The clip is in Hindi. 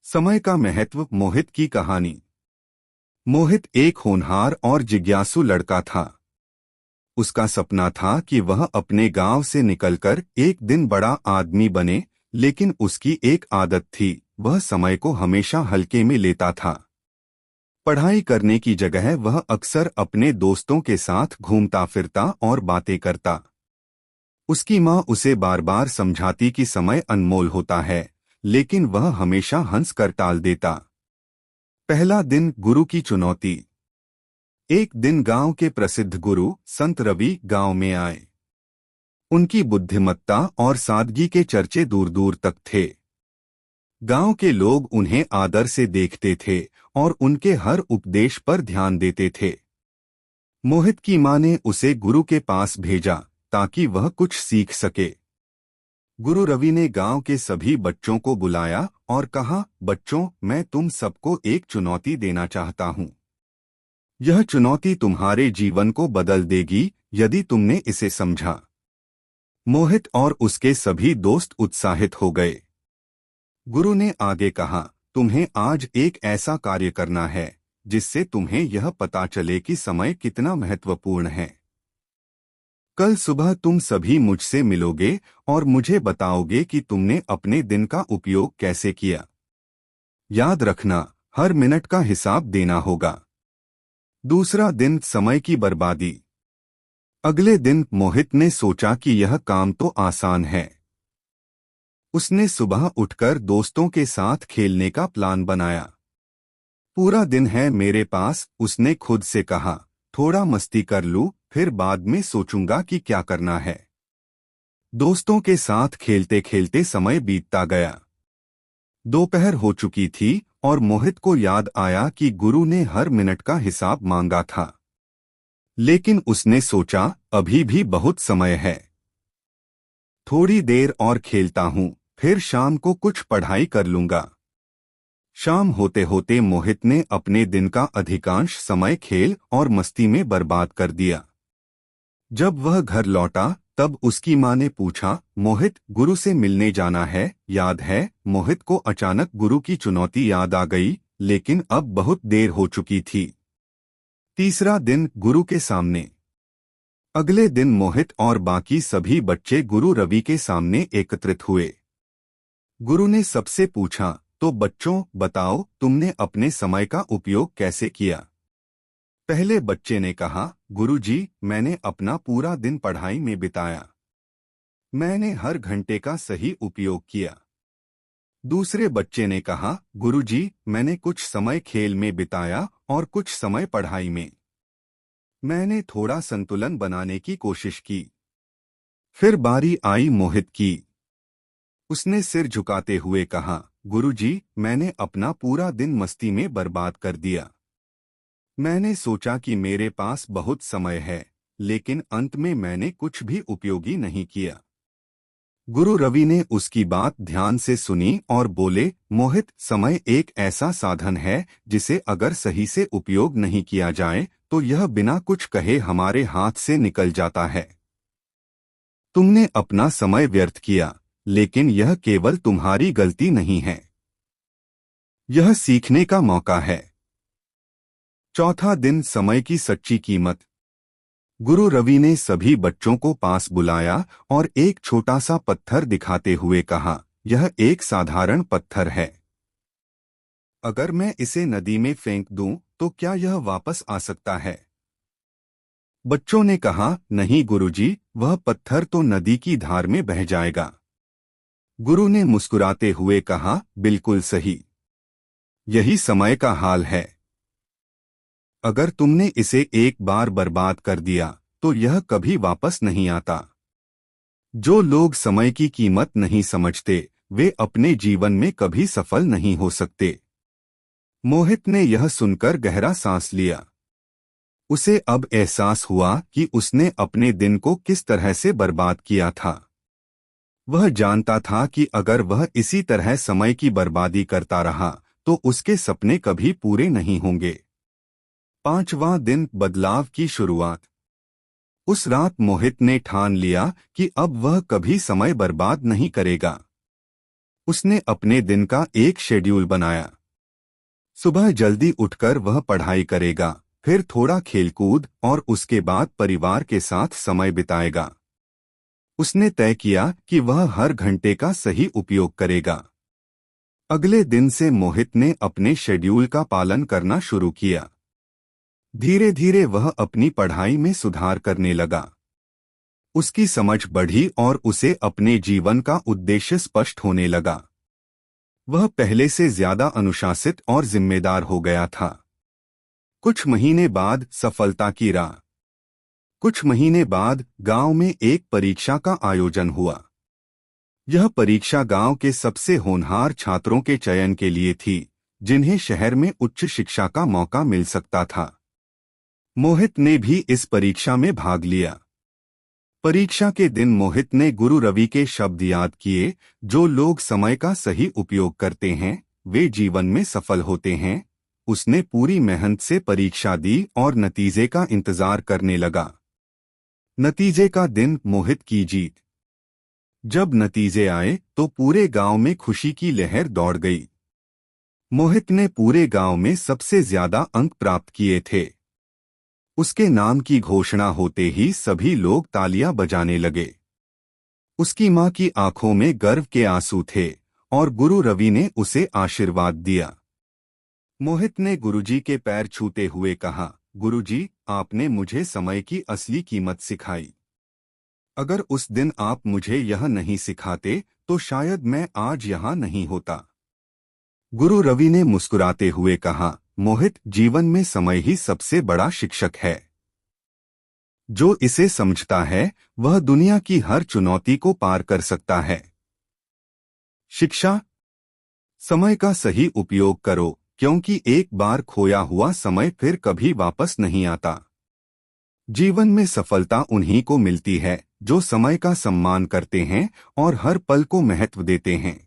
समय का महत्व। मोहित की कहानी। मोहित एक होनहार और जिज्ञासु लड़का था। उसका सपना था कि वह अपने गांव से निकलकर एक दिन बड़ा आदमी बने, लेकिन उसकी एक आदत थी, वह समय को हमेशा हल्के में लेता था। पढ़ाई करने की जगह वह अक्सर अपने दोस्तों के साथ घूमता फिरता और बातें करता। उसकी माँ उसे बार बार समझाती कि समय अनमोल होता है, लेकिन वह हमेशा हंसकर टाल देता। पहला दिन, गुरु की चुनौती। एक दिन गांव के प्रसिद्ध गुरु संत रवि गांव में आए। उनकी बुद्धिमत्ता और सादगी के चर्चे दूर दूर तक थे। गांव के लोग उन्हें आदर से देखते थे और उनके हर उपदेश पर ध्यान देते थे। मोहित की मां ने उसे गुरु के पास भेजा ताकि वह कुछ सीख सके। गुरु रवि ने गांव के सभी बच्चों को बुलाया और कहा, बच्चों, मैं तुम सबको एक चुनौती देना चाहता हूं। यह चुनौती तुम्हारे जीवन को बदल देगी यदि तुमने इसे समझा। मोहित और उसके सभी दोस्त उत्साहित हो गए। गुरु ने आगे कहा, तुम्हें आज एक ऐसा कार्य करना है जिससे तुम्हें यह पता चले कि समय कितना महत्वपूर्ण है। कल सुबह तुम सभी मुझसे मिलोगे और मुझे बताओगे कि तुमने अपने दिन का उपयोग कैसे किया। याद रखना, हर मिनट का हिसाब देना होगा। दूसरा दिन, समय की बर्बादी। अगले दिन मोहित ने सोचा कि यह काम तो आसान है। उसने सुबह उठकर दोस्तों के साथ खेलने का प्लान बनाया। पूरा दिन है मेरे पास, उसने खुद से कहा, थोड़ा मस्ती कर लूं, फिर बाद में सोचूंगा कि क्या करना है। दोस्तों के साथ खेलते खेलते समय बीतता गया। दोपहर हो चुकी थी और मोहित को याद आया कि गुरु ने हर मिनट का हिसाब मांगा था। लेकिन उसने सोचा, अभी भी बहुत समय है। थोड़ी देर और खेलता हूं, फिर शाम को कुछ पढ़ाई कर लूंगा। शाम होते होते मोहित ने अपने दिन का अधिकांश समय खेल और मस्ती में बर्बाद कर दिया। जब वह घर लौटा तब उसकी मां ने पूछा, मोहित, गुरु से मिलने जाना है, याद है? मोहित को अचानक गुरु की चुनौती याद आ गई, लेकिन अब बहुत देर हो चुकी थी। तीसरा दिन, गुरु के सामने। अगले दिन मोहित और बाकी सभी बच्चे गुरु रवि के सामने एकत्रित हुए। गुरु ने सबसे पूछा, तो बच्चों, बताओ, तुमने अपने समय का उपयोग कैसे किया? पहले बच्चे ने कहा, गुरुजी, मैंने अपना पूरा दिन पढ़ाई में बिताया। मैंने हर घंटे का सही उपयोग किया। दूसरे बच्चे ने कहा, गुरुजी, मैंने कुछ समय खेल में बिताया और कुछ समय पढ़ाई में। मैंने थोड़ा संतुलन बनाने की कोशिश की। फिर बारी आई मोहित की। उसने सिर झुकाते हुए कहा, गुरुजी, मैंने अपना पूरा दिन मस्ती में बर्बाद कर दिया। मैंने सोचा कि मेरे पास बहुत समय है, लेकिन अंत में मैंने कुछ भी उपयोगी नहीं किया। गुरु रवि ने उसकी बात ध्यान से सुनी और बोले, मोहित, समय एक ऐसा साधन है जिसे अगर सही से उपयोग नहीं किया जाए तो यह बिना कुछ कहे हमारे हाथ से निकल जाता है। तुमने अपना समय व्यर्थ किया, लेकिन यह केवल तुम्हारी गलती नहीं है। यह सीखने का मौका है। चौथा दिन, समय की सच्ची कीमत। गुरु रवि ने सभी बच्चों को पास बुलाया और एक छोटा सा पत्थर दिखाते हुए कहा, यह एक साधारण पत्थर है। अगर मैं इसे नदी में फेंक दूं तो क्या यह वापस आ सकता है? बच्चों ने कहा, नहीं गुरुजी, वह पत्थर तो नदी की धार में बह जाएगा। गुरु ने मुस्कुराते हुए कहा, बिल्कुल सही। यही समय का हाल है। अगर तुमने इसे एक बार बर्बाद कर दिया तो यह कभी वापस नहीं आता। जो लोग समय की कीमत नहीं समझते वे अपने जीवन में कभी सफल नहीं हो सकते। मोहित ने यह सुनकर गहरा सांस लिया। उसे अब एहसास हुआ कि उसने अपने दिन को किस तरह से बर्बाद किया था। वह जानता था कि अगर वह इसी तरह समय की बर्बादी करता रहा तो उसके सपने कभी पूरे नहीं होंगे। पांचवां दिन, बदलाव की शुरुआत। उस रात मोहित ने ठान लिया कि अब वह कभी समय बर्बाद नहीं करेगा। उसने अपने दिन का एक शेड्यूल बनाया। सुबह जल्दी उठकर वह पढ़ाई करेगा, फिर थोड़ा खेलकूद और उसके बाद परिवार के साथ समय बिताएगा। उसने तय किया कि वह हर घंटे का सही उपयोग करेगा। अगले दिन से मोहित ने अपने शेड्यूल का पालन करना शुरू किया। धीरे धीरे वह अपनी पढ़ाई में सुधार करने लगा। उसकी समझ बढ़ी और उसे अपने जीवन का उद्देश्य स्पष्ट होने लगा। वह पहले से ज्यादा अनुशासित और जिम्मेदार हो गया था। कुछ महीने बाद सफलता की राह। कुछ महीने बाद गांव में एक परीक्षा का आयोजन हुआ। यह परीक्षा गांव के सबसे होनहार छात्रों के चयन के लिए थी, जिन्हें शहर में उच्च शिक्षा का मौका मिल सकता था। मोहित ने भी इस परीक्षा में भाग लिया। परीक्षा के दिन मोहित ने गुरु रवि के शब्द याद किए, जो लोग समय का सही उपयोग करते हैं वे जीवन में सफल होते हैं। उसने पूरी मेहनत से परीक्षा दी और नतीजे का इंतजार करने लगा। नतीजे का दिन, मोहित की जीत। जब नतीजे आए तो पूरे गांव में खुशी की लहर दौड़ गई। मोहित ने पूरे गांव में सबसे ज्यादा अंक प्राप्त किए थे। उसके नाम की घोषणा होते ही सभी लोग तालियां बजाने लगे। उसकी मां की आंखों में गर्व के आंसू थे और गुरु रवि ने उसे आशीर्वाद दिया। मोहित ने गुरुजी के पैर छूते हुए कहा, गुरुजी, आपने मुझे समय की असली कीमत सिखाई। अगर उस दिन आप मुझे यह नहीं सिखाते तो शायद मैं आज यहाँ नहीं होता। गुरु रवि ने मुस्कुराते हुए कहा, मोहित, जीवन में समय ही सबसे बड़ा शिक्षक है। जो इसे समझता है वह दुनिया की हर चुनौती को पार कर सकता है। शिक्षा। समय का सही उपयोग करो, क्योंकि एक बार खोया हुआ समय फिर कभी वापस नहीं आता। जीवन में सफलता उन्हीं को मिलती है जो समय का सम्मान करते हैं और हर पल को महत्व देते हैं।